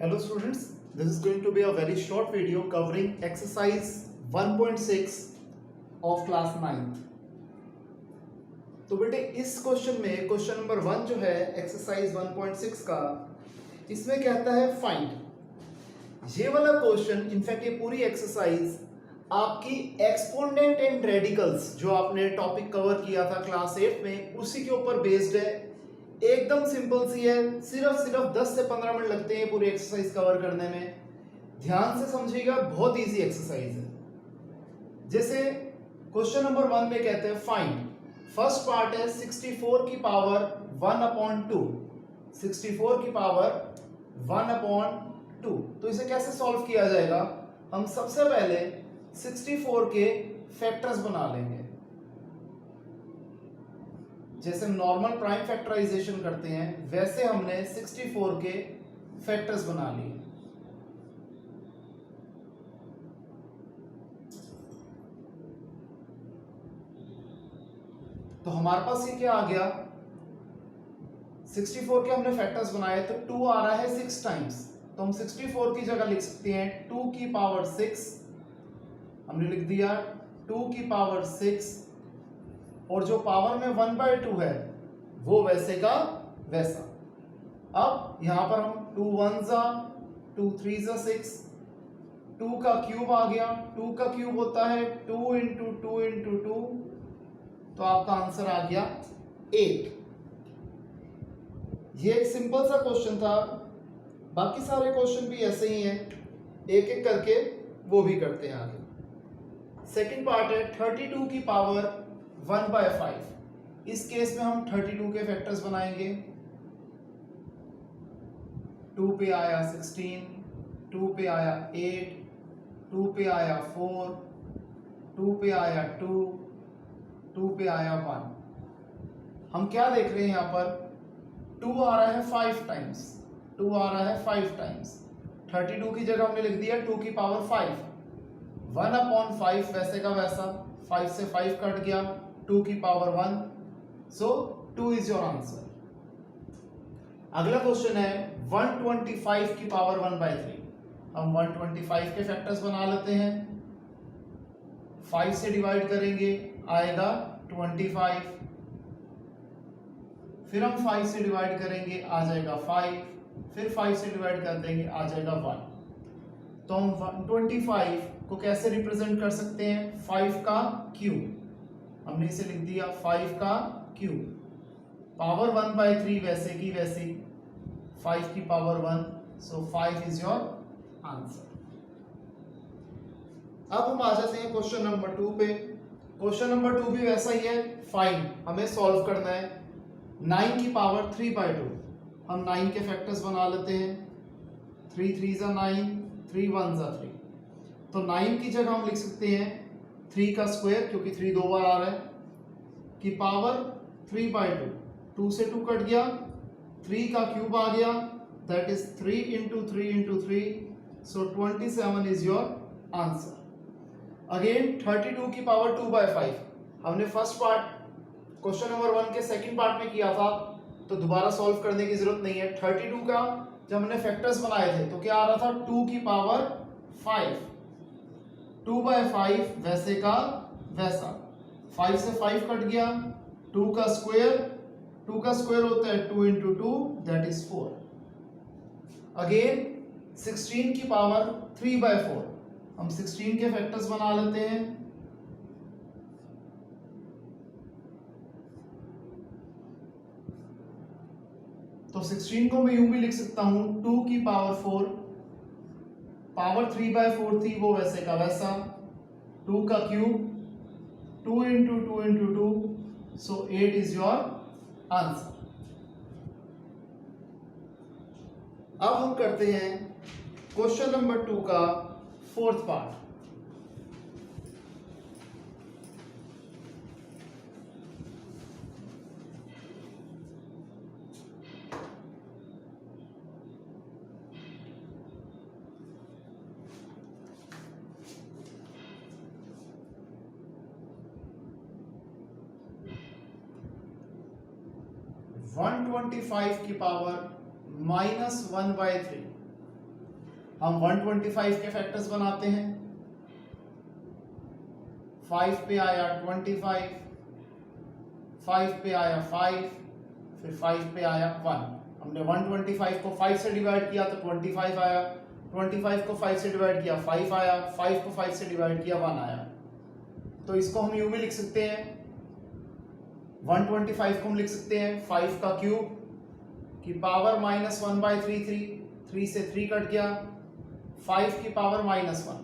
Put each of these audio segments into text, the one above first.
Hello students, this is going to be a very short video covering exercise 1.6 of class 9th। तो बेटे इस question में question number 1 जो है exercise 1.6 का, इसमें कहता है फाइंड। ये वाला क्वेश्चन, इनफैक्ट ये पूरी एक्सरसाइज आपकी एक्सपोनेंट एंड रेडिकल्स जो आपने टॉपिक कवर किया था क्लास 8 में, उसी के ऊपर बेस्ड है। एकदम सिंपल सी है, सिर्फ 10 से 15 मिनट लगते हैं पूरी एक्सरसाइज कवर करने में। ध्यान से समझिएगा, बहुत इजी एक्सरसाइज है। जैसे क्वेश्चन नंबर 1 में कहते हैं फाइंड, फर्स्ट पार्ट है 64 की पावर 1/2, 64 की पावर 1/2। तो इसे कैसे सॉल्व किया जाएगा? हम सबसे पहले 64 के फैक्टर्स बना लेंगे, जैसे नॉर्मल प्राइम फैक्टराइजेशन करते हैं वैसे हमने 64 के फैक्टर्स बना लिए। तो हमारे पास ये क्या आ गया, 64 के हमने फैक्टर्स बनाए तो 2 आ रहा है 6 टाइम्स। तो हम 64 की जगह लिख सकते हैं 2 की पावर 6, हमने लिख दिया 2 की पावर 6, और जो पावर में 1/2 है वो वैसे का वैसा। अब यहां पर हम 2 1s 2 3s 6, 2 का क्यूब आ गया। 2 का क्यूब होता है 2 × 2 × 2, तो आपका आंसर आ गया 8। ये एक सिंपल सा क्वेश्चन था, बाकी सारे क्वेश्चन भी ऐसे ही हैं, एक एक करके वो भी करते हैं आगे। सेकंड पार्ट है 32 की पावर 1/5। इस केस में हम 32 के फैक्टर्स बनाएंगे। 2 पे आया 16, 2 पे आया 8, 2 पे आया 4, 2 पे आया 2, 2 पे आया 1। हम क्या देख रहे हैं यहाँ पर, 2 आ रहा है 5 टाइम्स, 2 आ रहा है 5 टाइम्स। 32 की जगह हमने लिख दिया 2 की पावर 5, 1/5 वैसे का वैसा, 5 से 5 कट गया, 2 की power 1, so 2 is your answer. अगला क्वेश्चन है 125 की पावर 1/3। हम 125 के फैक्टर्स बना लेते हैं। 5 से डिवाइड करेंगे आएगा 25, फिर हम 5 से डिवाइड करेंगे आ जाएगा 5, फिर 5 से डिवाइड कर देंगे आ जाएगा 1। तो हम 125 को कैसे रिप्रेजेंट कर सकते हैं, 5 का क्यूब। हमने इसे लिख दिया 5 का क्यूब, पावर 1/3 वैसे की वैसी, 5 की power 1, so 5 is your answer. अब हम आ जाते हैं क्वेश्चन नंबर 2 पे। क्वेश्चन नंबर 2 भी वैसा ही है, फाइंड, हमें सॉल्व करना है 9 की पावर 3/2। हम 9 के फैक्टर्स बना लेते हैं। 3 3s 9, 3 1s 3। तो 9 की जगह हम लिख सकते हैं 3 का स्क्वायर, क्योंकि 3 2 बार आ रहा है, की पावर 3/2। 2 से 2 कट गया, 3 का क्यूब आ गया, that is 3 × 3 × 3, so 27 is your answer. Again 32 की पावर 2/5। हमने फर्स्ट पार्ट क्वेश्चन नंबर 1 के सेकंड पार्ट में किया था, तो दोबारा सॉल्व करने की जरूरत नहीं है। 32 का जब हमने फैक्टर्स बनाए थे तो क्या आ रहा था, 2 की पावर 5, 2/5 वैसे का वैसा, 5 से 5 कट गया, 2 का स्क्वायर, 2 का स्क्वायर होता है 2 × 2, दैट इज 4। अगेन 16 की पावर 3/4। हम 16 के फैक्टर्स बना लेते हैं। तो 16 को मैं यूं भी लिख सकता हूं 2 की पावर 4, पावर 3/4 थी वो वैसे का वैसा, 2 का cube, 2 × 2 × 2, so 8 is your answer. अब हम करते हैं क्वेश्चन नंबर 2 का फोर्थ पार्ट। -125 की पावर -1/3। हम 125 के फैक्टर्स बनाते हैं। 5 पे आया 25, 5 पे आया 5, फिर 5 पे आया 1। हमने 125 को 5 से डिवाइड किया तो 25 आया, 25 को 5 से डिवाइड किया 5 आया, 5 को 5 से डिवाइड किया 1 आया। तो इसको हम यूं भी लिख सकते हैं, 125 को हम लिख सकते हैं 5 का क्यूब की पावर -1/3, 3 से 3 कट गया, 5 की पावर -1।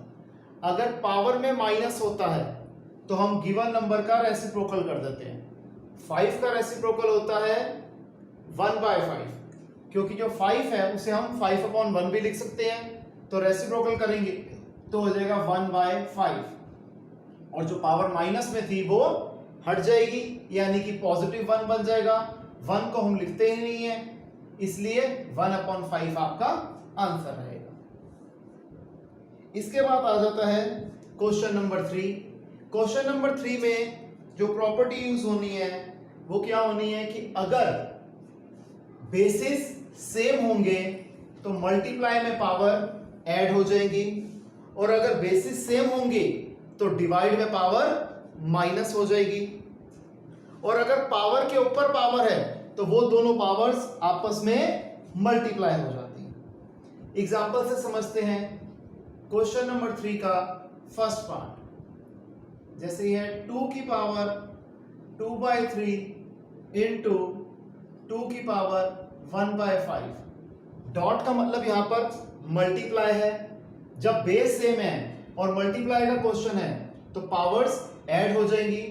अगर पावर में माइनस होता है तो हम गिवन नंबर का रेसिप्रोकल कर देते हैं। 5 का रेसिप्रोकल होता है 1/5, क्योंकि जो 5 है उसे हम 5/1 भी लिख सकते हैं, तो रेसिप्रोकल करेंगे तो हो जाएगा 1/5, और जो पावर माइनस में थी वो हट जाएगी, यानी कि पॉजिटिव 1 बन जाएगा। 1 को हम लिखते ही नहीं है, इसलिए 1/5 आपका आंसर रहेगा। इसके बाद आ जाता है क्वेश्चन नंबर 3। क्वेश्चन नंबर 3 में जो प्रॉपर्टी यूज होनी है वो क्या होनी है कि अगर बेसिस सेम होंगे तो मल्टीप्लाई में पावर ऐड हो जाएगी, और अगर बेसिस सेम होंगे तो डिवाइड में पावर माइनस हो जाएगी, और अगर पावर के ऊपर पावर है तो वो दोनों पावर्स आपस में मल्टीप्लाई हो जाती हैं। एग्जांपल से समझते हैं क्वेश्चन नंबर 3 का फर्स्ट पार्ट। जैसे ये 2 की पावर 2/3 इंटू 2 की पावर 1/5। डॉट का मतलब यहां पर मल्टीप्लाई है। जब बेस सेम है और मल्टीप्लाई का क्वेश्चन है तो पावर्स ऐड हो जाएंगी,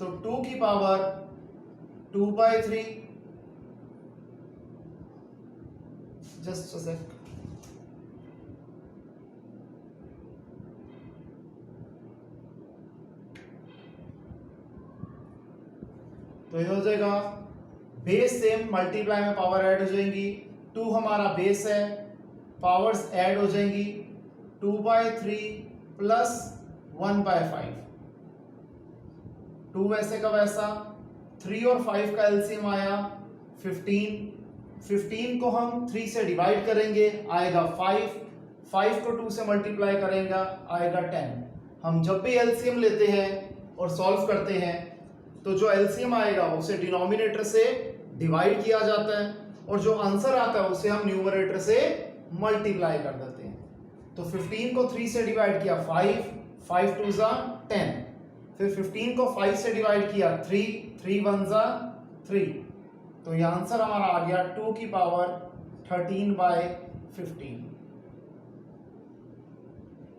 तो 2 की पावर 2/3, जस्ट अ सेक, तो ये हो जाएगा बेस सेम, मल्टीप्लाई में पावर ऐड हो जाएंगी। 2 हमारा बेस है, पावर्स ऐड हो जाएंगी, 2/3 प्लस 1/5। 2 वैसे का वैसा, 3 और 5 का एलसीएम आया 15। 15 को हम 3 से डिवाइड करेंगे, आएगा 5। 5 को 2 से मल्टीप्लाई करेंगे, आएगा 10। हम जब भी एलसीएम लेते हैं और सॉल्व करते हैं तो जो एलसीएम आएगा उसे डिनोमिनेटर से डिवाइड किया जाता है, और जो आंसर आता है उसे हम न्यूमरेटर से मल्टीप्लाई कर देते हैं। तो 15 को 3 से डिवाइड किया 5, 5 2 ज़ा 10, फिर 15 को 5 से डिवाइड किया 3, 3 1 ज़ा 3, तो ये आंसर हमारा आ गया 2 की पावर 13/15।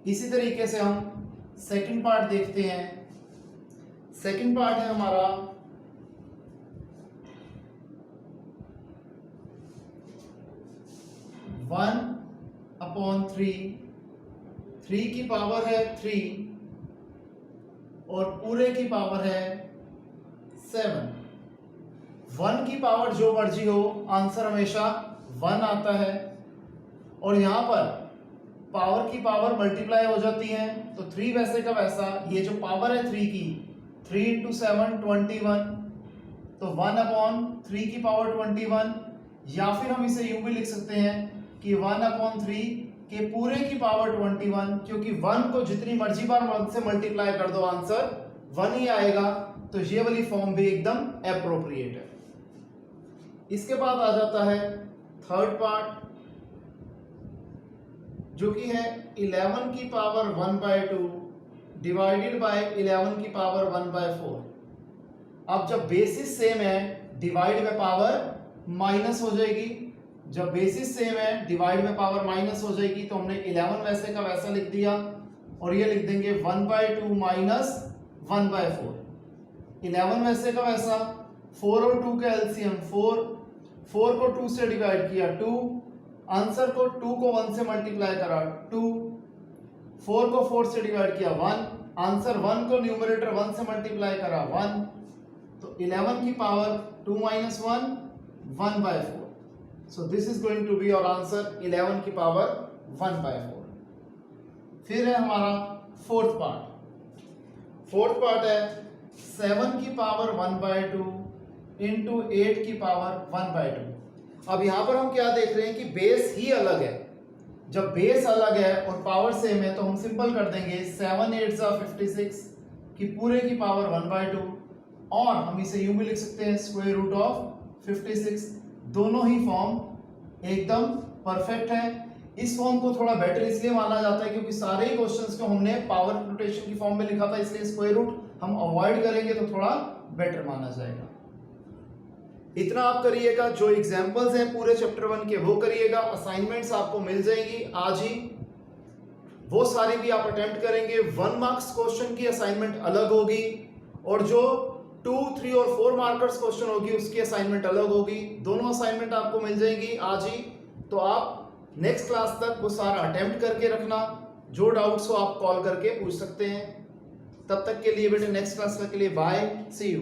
इसी तरीके से हम सेकंड पार्ट देखते हैं। सेकंड पार्ट है हमारा 1/3। 3 की पावर है 3 और पूरे की पावर है 7। 1 की पावर जो मर्जी हो, आंसर हमेशा 1 आता है, और यहां पर पावर की पावर मल्टीप्लाई हो जाती है, तो 3 वैसे का वैसा, ये जो पावर है 3 की, 3 × 7 21, तो 1/3 की पावर 21, या फिर हम इसे यूं भी लिख सकते हैं कि 1/3 के पूरे की पावर 21, क्योंकि 1 को जितनी मर्जी बार 1 से मल्टीप्लाई कर दो आंसर 1 ही आएगा, तो ये वाली फॉर्म भी एकदम एप्रोप्रिएट है। इसके बाद आ जाता है थर्ड पार्ट, जो कि है 11 की पावर 1/2 डिवाइडेड बाय 11 की पावर 1/4। अब जब बेसिस सेम है, डिवाइड में पावर माइनस हो जाएगी। जब बेसिस सेम है, डिवाइड में पावर माइनस हो जाएगी, तो हमने 11 वैसे का वैसा लिख दिया, और ये लिख देंगे 1/2 माइनस 1/4। 11 वैसे का वैसा, 4 और 2 का एलसीएम 4, 4 को 2 से डिवाइड किया 2, आंसर को 2 को 1 से मल्टीप्लाई करा 2, 4 को 4 से डिवाइड किया 1, आंसर 1 को न्यूमरेटर 1 से मल्टीप्लाई करा 1, तो 11 की power 2 - 1 1/4। So this is going to be your answer 11 की पावर 1/4। फिर है हमारा फोर्थ पार्ट। फोर्थ पार्ट है 7 की पावर 1/2 इंटू 8 की पावर 1/2। अब यहां पर हम क्या देख रहे हैं कि बेस ही अलग है। जब बेस अलग है और पावर सेम है तो हम सिंपल कर देंगे 7 8 56 की पूरे की पावर 1/2 और हम इसे यूं भी लिख सकते हैं स्क्वायर रूट ऑफ 56। दोनों ही फॉर्म एकदम परफेक्ट है। इस फॉर्म को थोड़ा बेटर इसलिए माना जाता है क्योंकि सारे ही क्वेश्चंस को हमने पावर नोटेशन की फॉर्म में लिखा था, इसलिए स्क्वायर रूट हम अवॉइड करेंगे तो थोड़ा बेटर माना जाएगा। इतना आप करिएगा, जो एग्जांपल्स हैं पूरे चैप्टर 1 के वो करिएगा। असाइनमेंट्स आपको मिल जाएंगी आज ही, वो सारी भी आप अटेम्प्ट करेंगे। 1 मार्क्स क्वेश्चन की असाइनमेंट अलग होगी और जो 2, 3 और 4 मार्कर्स क्वेश्चन होगी उसकी असाइनमेंट अलग होगी। दोनों असाइनमेंट आपको मिल जाएंगी आज ही। तो आप नेक्स्ट क्लास तक वो सारा अटेम्प्ट करके रखना। जो डाउट्स हो आप कॉल करके पूछ सकते हैं। तब तक के लिए बेटे नेक्स्ट क्लास के लिए बाय, सी यू।